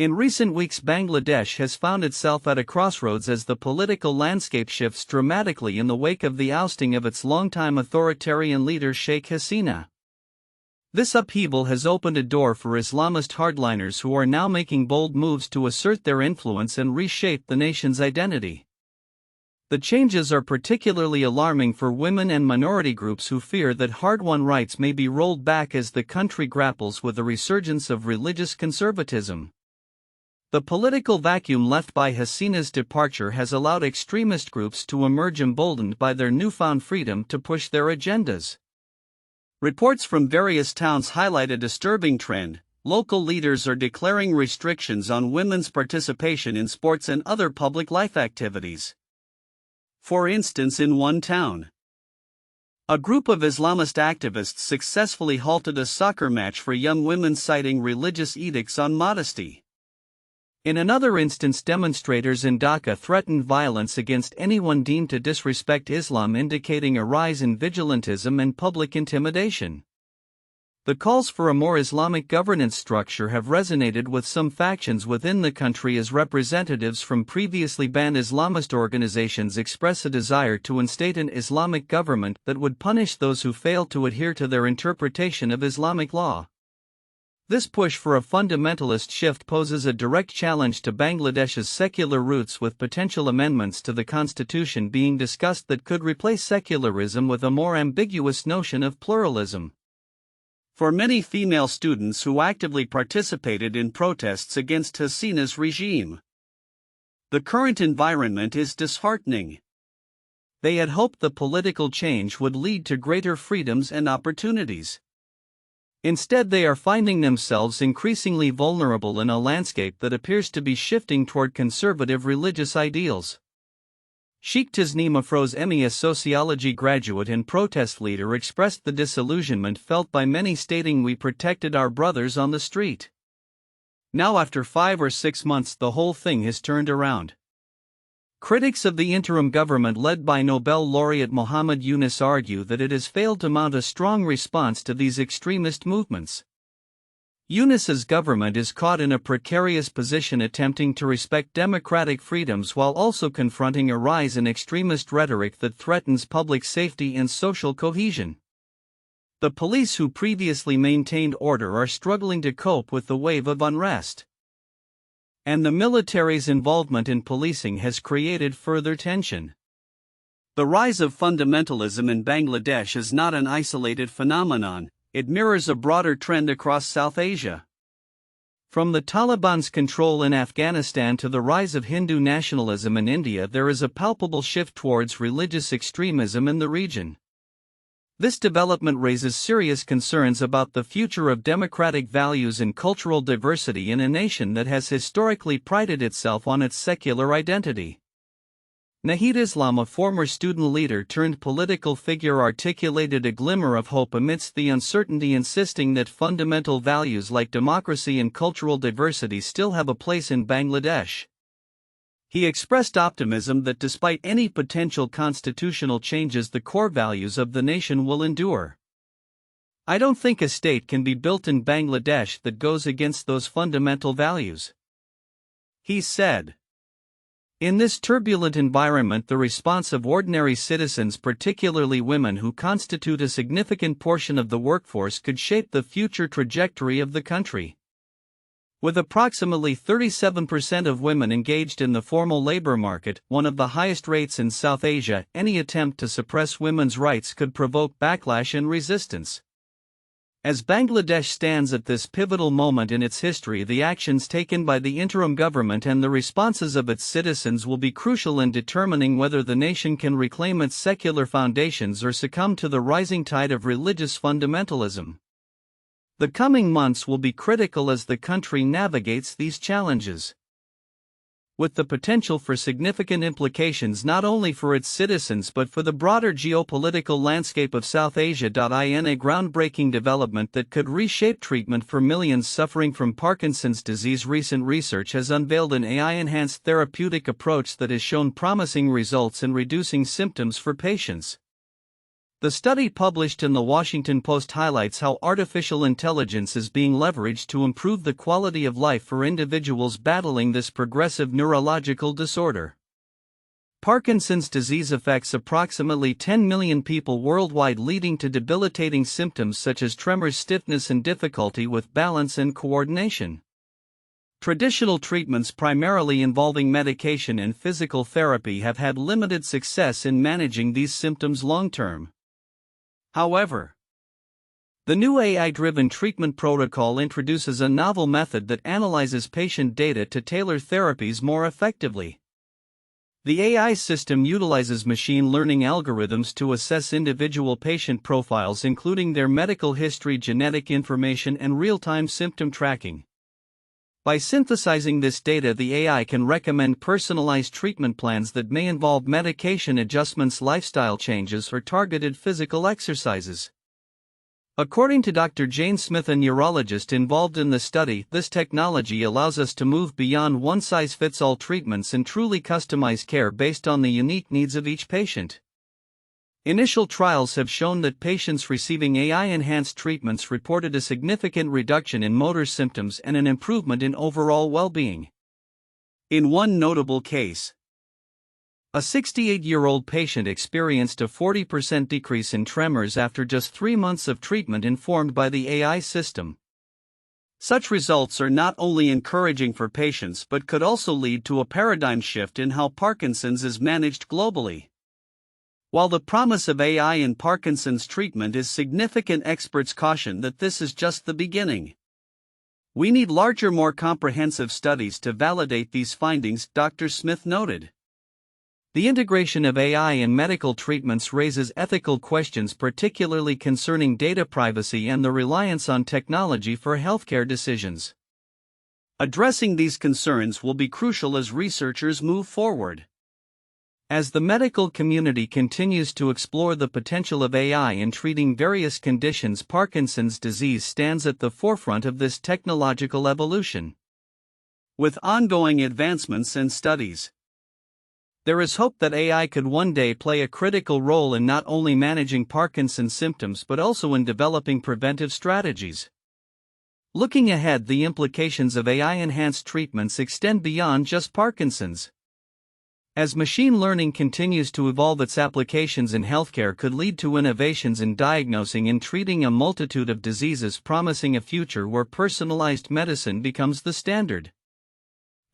In recent weeks, Bangladesh has found itself at a crossroads as the political landscape shifts dramatically in the wake of the ousting of its longtime authoritarian leader Sheikh Hasina. This upheaval has opened a door for Islamist hardliners who are now making bold moves to assert their influence and reshape the nation's identity. The changes are particularly alarming for women and minority groups who fear that hard-won rights may be rolled back as the country grapples with a resurgence of religious conservatism. The political vacuum left by Hasina's departure has allowed extremist groups to emerge emboldened by their newfound freedom to push their agendas. Reports from various towns highlight a disturbing trend. Local leaders are declaring restrictions on women's participation in sports and other public life activities. For instance, in one town, a group of Islamist activists successfully halted a soccer match for young women, citing religious edicts on modesty. In another instance, demonstrators in Dhaka threatened violence against anyone deemed to disrespect Islam, indicating a rise in vigilantism and public intimidation. The calls for a more Islamic governance structure have resonated with some factions within the country as representatives from previously banned Islamist organizations express a desire to instate an Islamic government that would punish those who fail to adhere to their interpretation of Islamic law. This push for a fundamentalist shift poses a direct challenge to Bangladesh's secular roots, with potential amendments to the constitution being discussed that could replace secularism with a more ambiguous notion of pluralism. For many female students who actively participated in protests against Hasina's regime, the current environment is disheartening. They had hoped the political change would lead to greater freedoms and opportunities. Instead, they are finding themselves increasingly vulnerable in a landscape that appears to be shifting toward conservative religious ideals. Sheikh Hasina Afroz Emi, a sociology graduate and protest leader, expressed the disillusionment felt by many, stating, "We protected our brothers on the street. Now after 5 or 6 months the whole thing has turned around." Critics of the interim government led by Nobel laureate Muhammad Yunus argue that it has failed to mount a strong response to these extremist movements. Yunus's government is caught in a precarious position, attempting to respect democratic freedoms while also confronting a rise in extremist rhetoric that threatens public safety and social cohesion. The police, who previously maintained order, are struggling to cope with the wave of unrest. And the military's involvement in policing has created further tension. The rise of fundamentalism in Bangladesh is not an isolated phenomenon, it mirrors a broader trend across South Asia. From the Taliban's control in Afghanistan to the rise of Hindu nationalism in India, there is a palpable shift towards religious extremism in the region. This development raises serious concerns about the future of democratic values and cultural diversity in a nation that has historically prided itself on its secular identity. Nahid Islam, a former student leader turned political figure, articulated a glimmer of hope amidst the uncertainty, insisting that fundamental values like democracy and cultural diversity still have a place in Bangladesh. He expressed optimism that despite any potential constitutional changes, the core values of the nation will endure. "I don't think a state can be built in Bangladesh that goes against those fundamental values," he said. In this turbulent environment, the response of ordinary citizens, particularly women who constitute a significant portion of the workforce, could shape the future trajectory of the country. With approximately 37% of women engaged in the formal labor market, one of the highest rates in South Asia, any attempt to suppress women's rights could provoke backlash and resistance. As Bangladesh stands at this pivotal moment in its history, the actions taken by the interim government and the responses of its citizens will be crucial in determining whether the nation can reclaim its secular foundations or succumb to the rising tide of religious fundamentalism. The coming months will be critical as the country navigates these challenges, with the potential for significant implications not only for its citizens but for the broader geopolitical landscape of South Asia. In a groundbreaking development that could reshape treatment for millions suffering from Parkinson's disease, recent research has unveiled an AI-enhanced therapeutic approach that has shown promising results in reducing symptoms for patients. The study published in the Washington Post highlights how artificial intelligence is being leveraged to improve the quality of life for individuals battling this progressive neurological disorder. Parkinson's disease affects approximately 10 million people worldwide, leading to debilitating symptoms such as tremors, stiffness, and difficulty with balance and coordination. Traditional treatments, primarily involving medication and physical therapy, have had limited success in managing these symptoms long-term. However, the new AI-driven treatment protocol introduces a novel method that analyzes patient data to tailor therapies more effectively. The AI system utilizes machine learning algorithms to assess individual patient profiles, including their medical history, genetic information, and real-time symptom tracking. By synthesizing this data, the AI can recommend personalized treatment plans that may involve medication adjustments, lifestyle changes, or targeted physical exercises. According to Dr. Jane Smith, a neurologist involved in the study, this technology allows us to move beyond one-size-fits-all treatments and truly customize care based on the unique needs of each patient. Initial trials have shown that patients receiving AI-enhanced treatments reported a significant reduction in motor symptoms and an improvement in overall well-being. In one notable case, a 68-year-old patient experienced a 40% decrease in tremors after just 3 months of treatment informed by the AI system. Such results are not only encouraging for patients but could also lead to a paradigm shift in how Parkinson's is managed globally. While the promise of AI in Parkinson's treatment is significant, experts caution that this is just the beginning. We need larger, more comprehensive studies to validate these findings, Dr. Smith noted. The integration of AI in medical treatments raises ethical questions, particularly concerning data privacy and the reliance on technology for healthcare decisions. Addressing these concerns will be crucial as researchers move forward. As the medical community continues to explore the potential of AI in treating various conditions, Parkinson's disease stands at the forefront of this technological evolution. With ongoing advancements and studies, there is hope that AI could one day play a critical role in not only managing Parkinson's symptoms but also in developing preventive strategies. Looking ahead, the implications of AI-enhanced treatments extend beyond just Parkinson's. As machine learning continues to evolve, its applications in healthcare could lead to innovations in diagnosing and treating a multitude of diseases, promising a future where personalized medicine becomes the standard.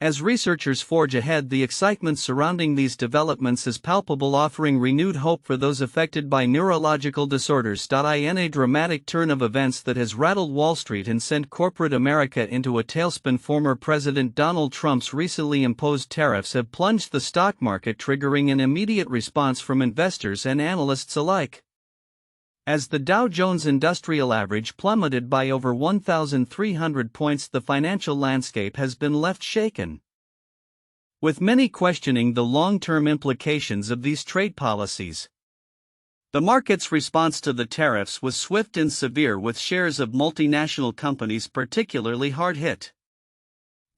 As researchers forge ahead, the excitement surrounding these developments is palpable, offering renewed hope for those affected by neurological disorders. In a dramatic turn of events that has rattled Wall Street and sent corporate America into a tailspin, former President Donald Trump's recently imposed tariffs have plunged the stock market, triggering an immediate response from investors and analysts alike. As the Dow Jones Industrial Average plummeted by over 1,300 points, the financial landscape has been left shaken, with many questioning the long-term implications of these trade policies. The market's response to the tariffs was swift and severe, with shares of multinational companies particularly hard hit.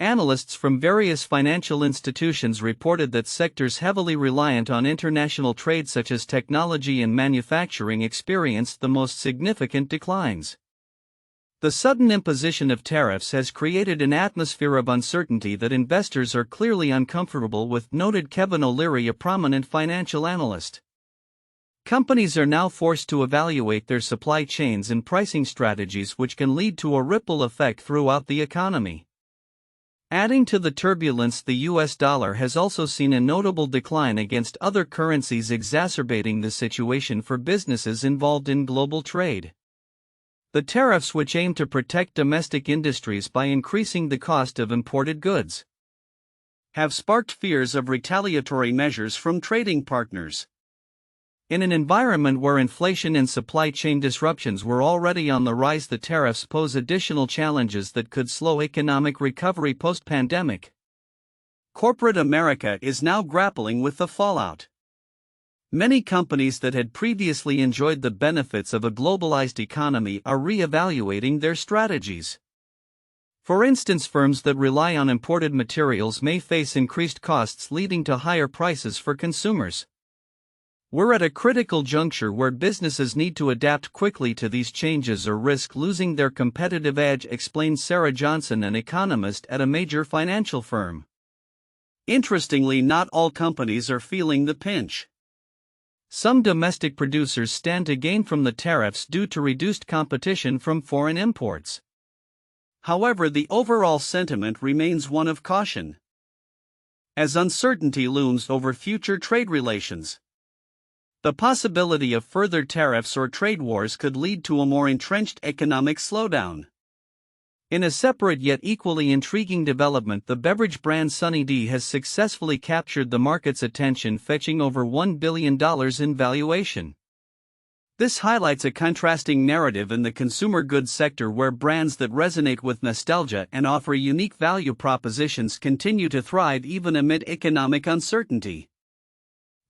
Analysts from various financial institutions reported that sectors heavily reliant on international trade, such as technology and manufacturing, experienced the most significant declines. The sudden imposition of tariffs has created an atmosphere of uncertainty that investors are clearly uncomfortable with, noted Kevin O'Leary, a prominent financial analyst. Companies are now forced to evaluate their supply chains and pricing strategies, which can lead to a ripple effect throughout the economy. Adding to the turbulence, the US dollar has also seen a notable decline against other currencies, exacerbating the situation for businesses involved in global trade. The tariffs, which aim to protect domestic industries by increasing the cost of imported goods, have sparked fears of retaliatory measures from trading partners. In an environment where inflation and supply chain disruptions were already on the rise, the tariffs pose additional challenges that could slow economic recovery post-pandemic. Corporate America is now grappling with the fallout. Many companies that had previously enjoyed the benefits of a globalized economy are re-evaluating their strategies. For instance, firms that rely on imported materials may face increased costs, leading to higher prices for consumers. We're at a critical juncture where businesses need to adapt quickly to these changes or risk losing their competitive edge, explains Sarah Johnson, an economist at a major financial firm. Interestingly, not all companies are feeling the pinch. Some domestic producers stand to gain from the tariffs due to reduced competition from foreign imports. However, the overall sentiment remains one of caution, as uncertainty looms over future trade relations. The possibility of further tariffs or trade wars could lead to a more entrenched economic slowdown. In a separate yet equally intriguing development, the beverage brand Sunny D has successfully captured the market's attention, fetching over $1 billion in valuation. This highlights a contrasting narrative in the consumer goods sector, where brands that resonate with nostalgia and offer unique value propositions continue to thrive even amid economic uncertainty.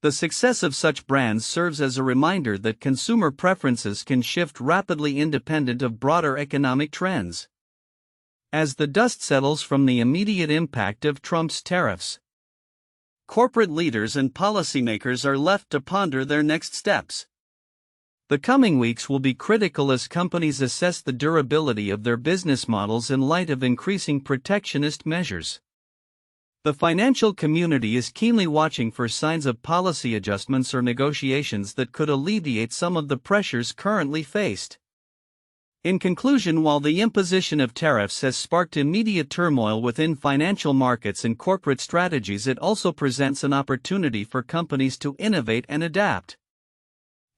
The success of such brands serves as a reminder that consumer preferences can shift rapidly independent of broader economic trends. As the dust settles from the immediate impact of Trump's tariffs, corporate leaders and policymakers are left to ponder their next steps. The coming weeks will be critical as companies assess the durability of their business models in light of increasing protectionist measures. The financial community is keenly watching for signs of policy adjustments or negotiations that could alleviate some of the pressures currently faced. In conclusion, while the imposition of tariffs has sparked immediate turmoil within financial markets and corporate strategies, it also presents an opportunity for companies to innovate and adapt.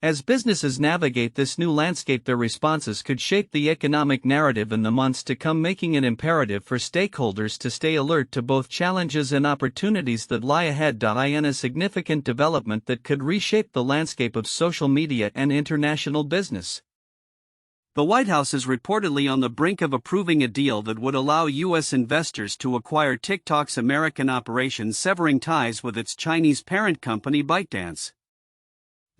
As businesses navigate this new landscape, their responses could shape the economic narrative in the months to come, making it imperative for stakeholders to stay alert to both challenges and opportunities that lie ahead. In a significant development that could reshape the landscape of social media and international business, the White House is reportedly on the brink of approving a deal that would allow U.S. investors to acquire TikTok's American operations, severing ties with its Chinese parent company ByteDance.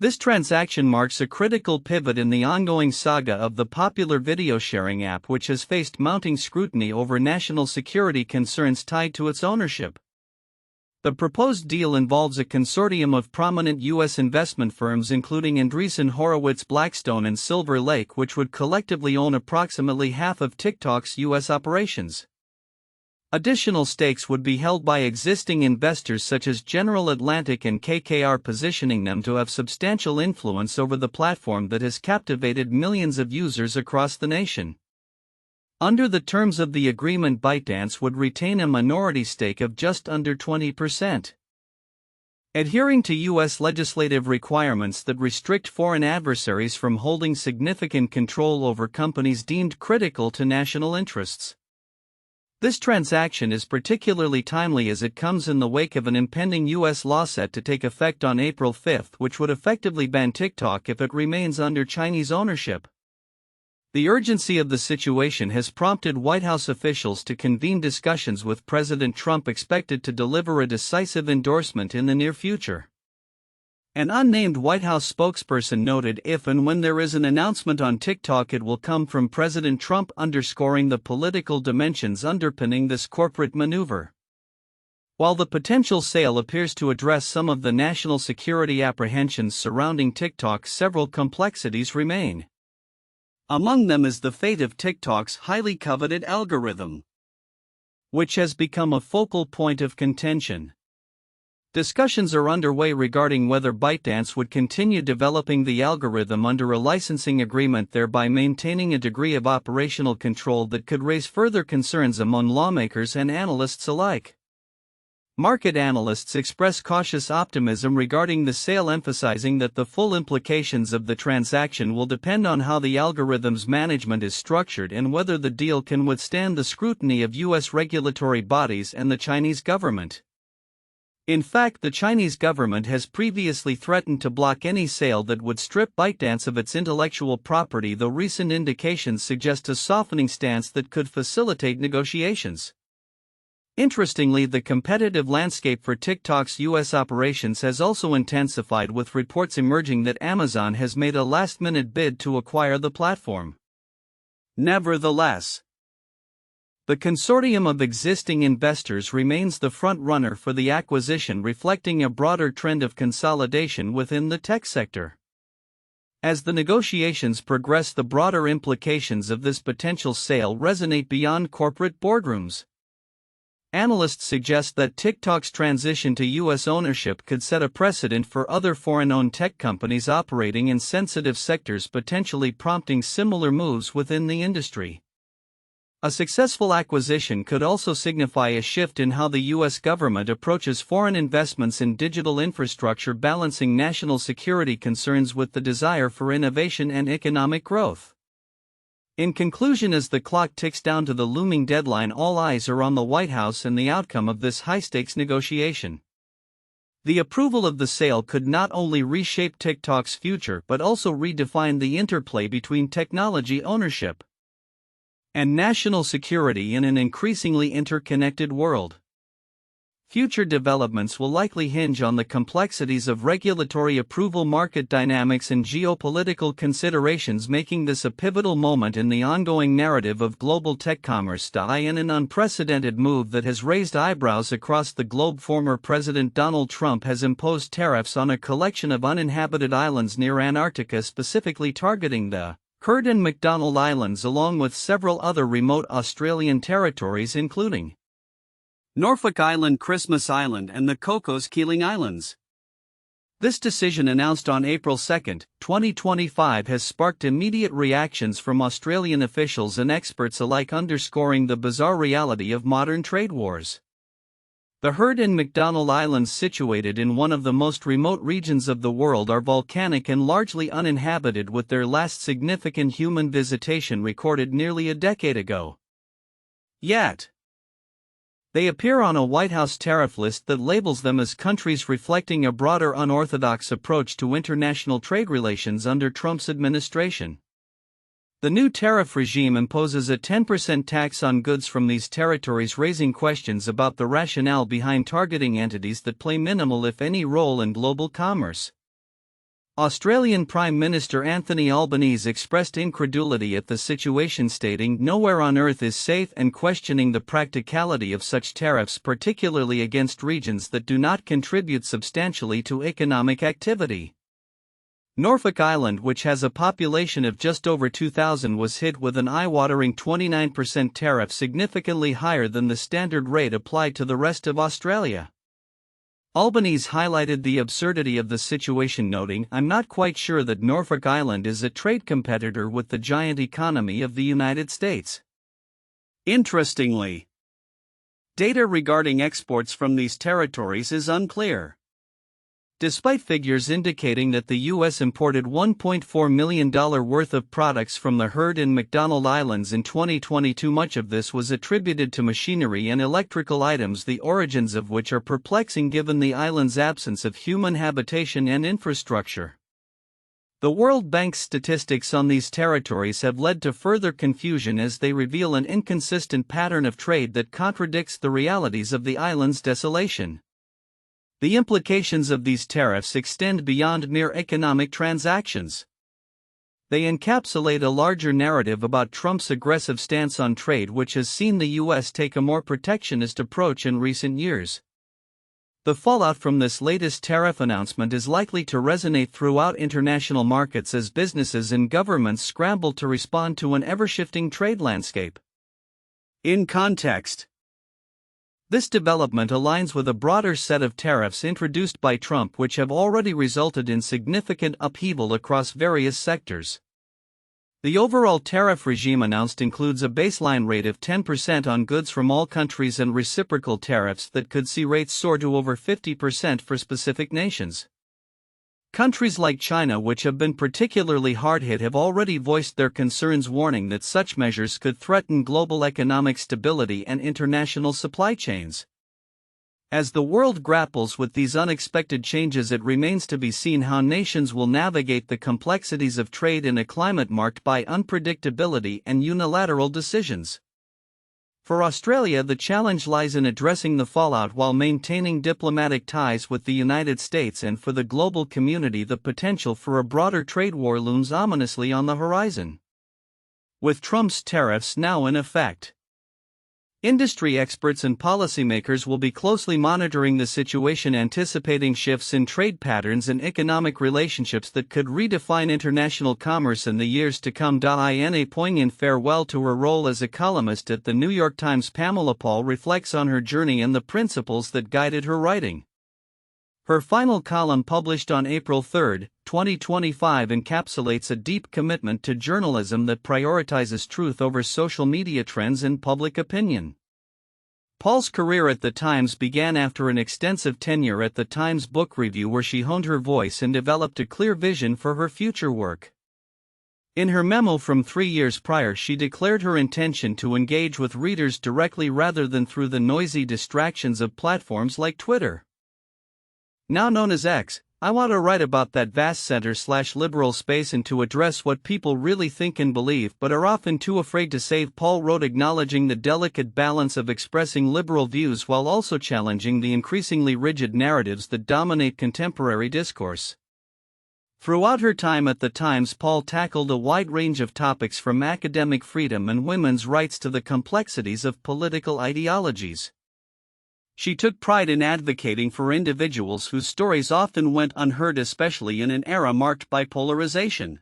This transaction marks a critical pivot in the ongoing saga of the popular video sharing app, which has faced mounting scrutiny over national security concerns tied to its ownership. The proposed deal involves a consortium of prominent U.S. investment firms, including Andreessen Horowitz, Blackstone, and Silver Lake, which would collectively own approximately half of TikTok's U.S. operations. Additional stakes would be held by existing investors such as General Atlantic and KKR, positioning them to have substantial influence over the platform that has captivated millions of users across the nation. Under the terms of the agreement, ByteDance would retain a minority stake of just under 20%. Adhering to U.S. legislative requirements that restrict foreign adversaries from holding significant control over companies deemed critical to national interests. This transaction is particularly timely as it comes in the wake of an impending U.S. law set to take effect on April 5, which would effectively ban TikTok if it remains under Chinese ownership. The urgency of the situation has prompted White House officials to convene discussions with President Trump, expected to deliver a decisive endorsement in the near future. An unnamed White House spokesperson noted, "If and when there is an announcement on TikTok, it will come from President Trump," underscoring the political dimensions underpinning this corporate maneuver. While the potential sale appears to address some of the national security apprehensions surrounding TikTok, several complexities remain. Among them is the fate of TikTok's highly coveted algorithm, which has become a focal point of contention. Discussions are underway regarding whether ByteDance would continue developing the algorithm under a licensing agreement, thereby maintaining a degree of operational control that could raise further concerns among lawmakers and analysts alike. Market analysts express cautious optimism regarding the sale, emphasizing that the full implications of the transaction will depend on how the algorithm's management is structured and whether the deal can withstand the scrutiny of U.S. regulatory bodies and the Chinese government. In fact, the Chinese government has previously threatened to block any sale that would strip ByteDance of its intellectual property, though recent indications suggest a softening stance that could facilitate negotiations. Interestingly, the competitive landscape for TikTok's U.S. operations has also intensified, with reports emerging that Amazon has made a last-minute bid to acquire the platform. Nevertheless, The consortium of existing investors remains the front-runner for the acquisition, reflecting a broader trend of consolidation within the tech sector. As the negotiations progress, the broader implications of this potential sale resonate beyond corporate boardrooms. Analysts suggest that TikTok's transition to U.S. ownership could set a precedent for other foreign-owned tech companies operating in sensitive sectors, potentially prompting similar moves within the industry. A successful acquisition could also signify a shift in how the U.S. government approaches foreign investments in digital infrastructure, balancing national security concerns with the desire for innovation and economic growth. In conclusion, as the clock ticks down to the looming deadline, all eyes are on the White House and the outcome of this high-stakes negotiation. The approval of the sale could not only reshape TikTok's future but also redefine the interplay between technology ownership and national security in an increasingly interconnected world. Future developments will likely hinge on the complexities of regulatory approval, market dynamics, and geopolitical considerations, making this a pivotal moment in the ongoing narrative of global tech commerce. In an unprecedented move that has raised eyebrows across the globe, former President Donald Trump has imposed tariffs on a collection of uninhabited islands near Antarctica, specifically targeting the Heard and McDonald Islands, along with several other remote Australian territories, including Norfolk Island, Christmas Island, and the Cocos Keeling Islands. This decision, announced on April 2, 2025, has sparked immediate reactions from Australian officials and experts alike, underscoring the bizarre reality of modern trade wars. The Heard and McDonald Islands, situated in one of the most remote regions of the world, are volcanic and largely uninhabited, with their last significant human visitation recorded nearly a decade ago. Yet they appear on a White House tariff list that labels them as countries reflecting a broader unorthodox approach to international trade relations under Trump's administration. The new tariff regime imposes a 10% tax on goods from these territories, raising questions about the rationale behind targeting entities that play minimal, if any, role in global commerce. Australian Prime Minister Anthony Albanese expressed incredulity at the situation, stating, "Nowhere on earth is safe," and questioning the practicality of such tariffs, particularly against regions that do not contribute substantially to economic activity. Norfolk Island, which has a population of just over 2,000, was hit with an eye-watering 29% tariff, significantly higher than the standard rate applied to the rest of Australia. Albanese highlighted the absurdity of the situation, noting, "I'm not quite sure that Norfolk Island is a trade competitor with the giant economy of the United States." Interestingly, data regarding exports from these territories is unclear. Despite figures indicating that the U.S. imported $1.4 million worth of products from the Heard and McDonald Islands in 2022, much of this was attributed to machinery and electrical items, the origins of which are perplexing given the island's absence of human habitation and infrastructure. The World Bank's statistics on these territories have led to further confusion, as they reveal an inconsistent pattern of trade that contradicts the realities of the island's desolation. The implications of these tariffs extend beyond mere economic transactions. They encapsulate a larger narrative about Trump's aggressive stance on trade, which has seen the U.S. take a more protectionist approach in recent years. The fallout from this latest tariff announcement is likely to resonate throughout international markets as businesses and governments scramble to respond to an ever-shifting trade landscape. In context, this development aligns with a broader set of tariffs introduced by Trump, which have already resulted in significant upheaval across various sectors. The overall tariff regime announced includes a baseline rate of 10% on goods from all countries and reciprocal tariffs that could see rates soar to over 50% for specific nations. Countries like China, which have been particularly hard hit, have already voiced their concerns, warning that such measures could threaten global economic stability and international supply chains. As the world grapples with these unexpected changes, it remains to be seen how nations will navigate the complexities of trade in a climate marked by unpredictability and unilateral decisions. For Australia, the challenge lies in addressing the fallout while maintaining diplomatic ties with the United States, and for the global community, the potential for a broader trade war looms ominously on the horizon. With Trump's tariffs now in effect, Industry experts and policymakers will be closely monitoring the situation, anticipating shifts in trade patterns and economic relationships that could redefine international commerce in the years to come. In a poignant farewell to her role as a columnist at the New York Times, Pamela Paul reflects on her journey and the principles that guided her writing. Her final column, published on April 3, 2025, encapsulates a deep commitment to journalism that prioritizes truth over social media trends and public opinion. Paul's career at the Times began after an extensive tenure at the Times Book Review, where she honed her voice and developed a clear vision for her future work. In her memo from 3 years prior, she declared her intention to engage with readers directly rather than through the noisy distractions of platforms like Twitter. Now known as X, I want to write about that vast center/liberal space and to address what people really think and believe but are often too afraid to say, Paul wrote, acknowledging the delicate balance of expressing liberal views while also challenging the increasingly rigid narratives that dominate contemporary discourse. Throughout her time at the Times, Paul tackled a wide range of topics, from academic freedom and women's rights to the complexities of political ideologies. She took pride in advocating for individuals whose stories often went unheard, especially in an era marked by polarization.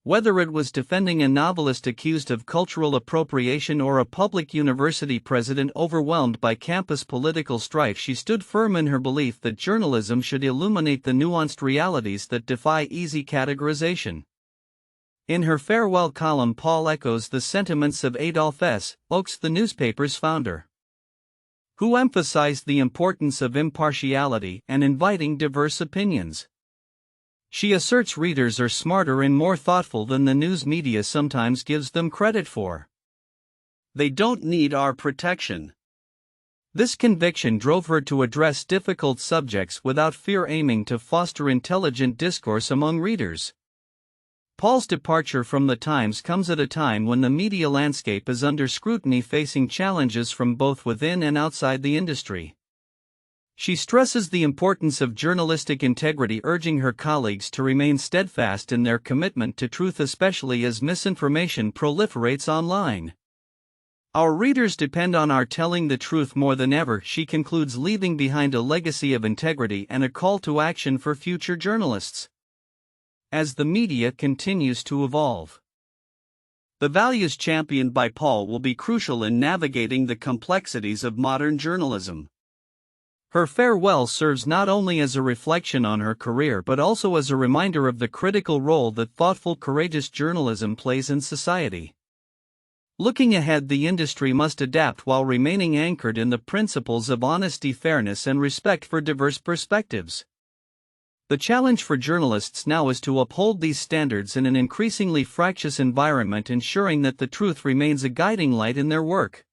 Whether it was defending a novelist accused of cultural appropriation or a public university president overwhelmed by campus political strife, she stood firm in her belief that journalism should illuminate the nuanced realities that defy easy categorization. In her farewell column, Paul echoes the sentiments of Adolph S. Oakes, the newspaper's founder, who emphasized the importance of impartiality and inviting diverse opinions. She asserts readers are smarter and more thoughtful than the news media sometimes gives them credit for. They don't need our protection. This conviction drove her to address difficult subjects without fear, aiming to foster intelligent discourse among readers. Paul's departure from the Times comes at a time when the media landscape is under scrutiny, facing challenges from both within and outside the industry. She stresses the importance of journalistic integrity, urging her colleagues to remain steadfast in their commitment to truth, especially as misinformation proliferates online. Our readers depend on our telling the truth more than ever, she concludes, leaving behind a legacy of integrity and a call to action for future journalists. As the media continues to evolve, the values championed by Paul will be crucial in navigating the complexities of modern journalism. Her farewell serves not only as a reflection on her career but also as a reminder of the critical role that thoughtful, courageous journalism plays in society. Looking ahead, the industry must adapt while remaining anchored in the principles of honesty, fairness, and respect for diverse perspectives. The challenge for journalists now is to uphold these standards in an increasingly fractious environment, ensuring that the truth remains a guiding light in their work.